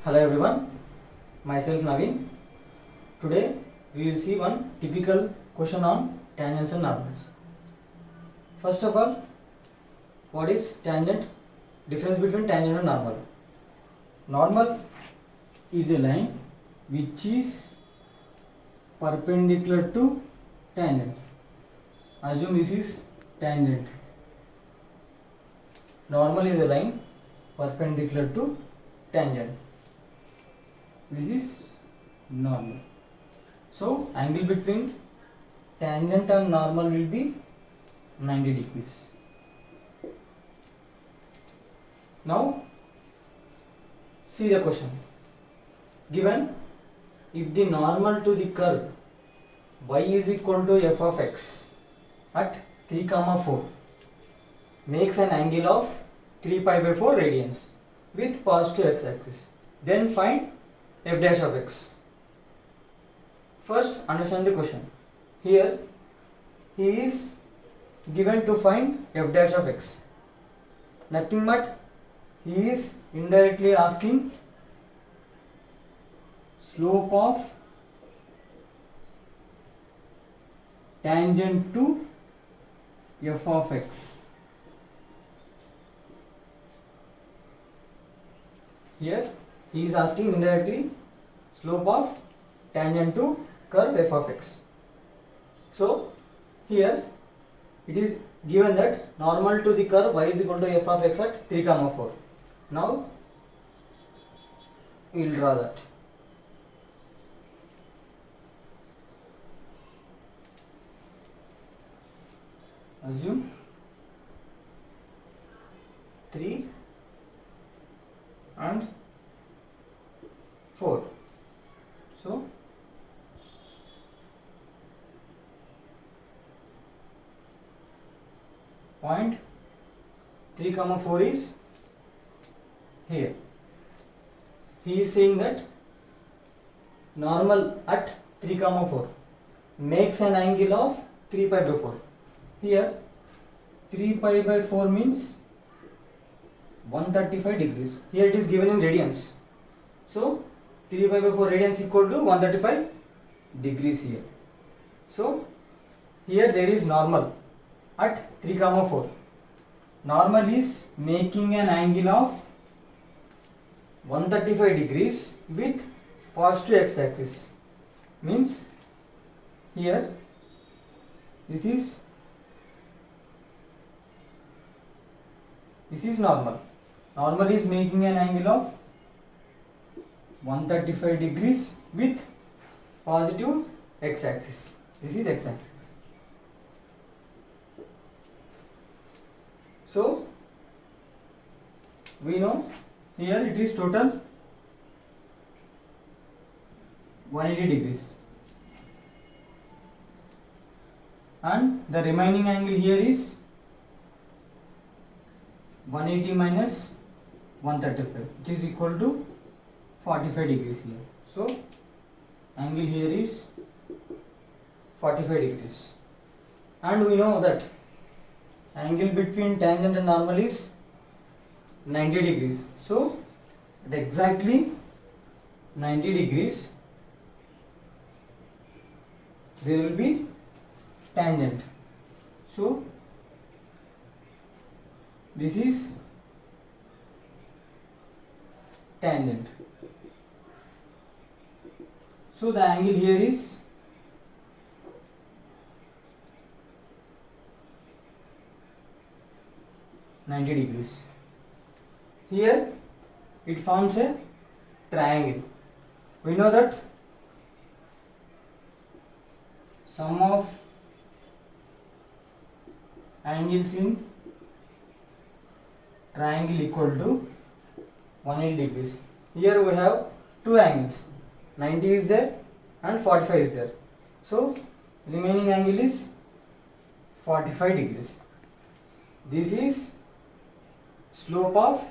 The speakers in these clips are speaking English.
Hello everyone, myself Naveen. Today we will see one typical question on tangents and normals. First of all, what is tangent? Difference between tangent and normal. Normal is a line which is perpendicular to tangent. Assume this is tangent. Normal is a line perpendicular to tangent. This is normal. So angle between tangent and normal will be 90 degrees. Now see the question. Given if the normal to the curve y is equal to f of x at 3, 4 makes an angle of 3 pi by 4 radians with positive x axis, then find f dash of x. First understand the question. Here he is given to find f dash of x. Nothing but he is indirectly asking slope of tangent to f of x. Here he is asking indirectly slope of tangent to curve f of x. So here it is given that normal to the curve y is equal to f of x at 3, 4. Now we will draw that. Assume 3 and 4. So point 3, 4 is here. He is saying that normal at 3, 4 makes an angle of 3 pi by 4. Here 3 pi by 4 means 135 degrees. Here it is given in radians. So 3 pi by 4 radians equal to 135 degrees here. So here there is normal at 3, 4. Normal is making an angle of 135 degrees with positive x axis. Means here this is normal. Normal is making an angle of 135 degrees with positive x axis. This is x axis. So we know here it is total 180 degrees and the remaining angle here is 180 minus 135, which is equal to 45 degrees here. So angle here is 45 degrees, and we know that angle between tangent and normal is 90 degrees. So at exactly 90 degrees there will be tangent. So this is tangent. So the angle here is 90 degrees. Here it forms a triangle. We know that sum of angles in triangle equal to 180 degrees. Here we have two angles, 90 is there and 45 is there. So remaining angle is 45 degrees. This is slope of,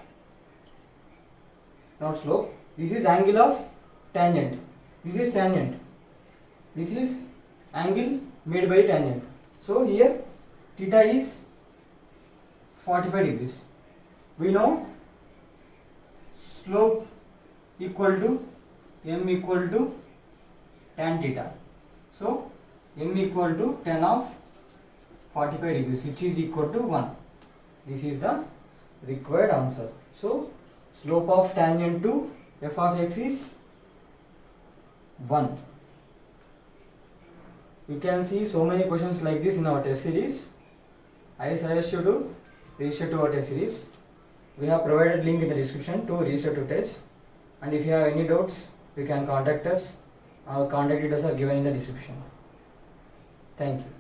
not slope, this is angle of tangent. This is tangent. This is angle made by tangent. So here theta is 45 degrees. We know slope equal to m equal to tan theta. So m equal to tan of 45 degrees, which is equal to 1. This is the required answer. So slope of tangent to f of x is 1. You can see so many questions like this in our test series. I suggest you to register to our test series. We have provided link in the description to register to test. And if you have any doubts, you can contact us. Our contact details are given in the description. Thank you.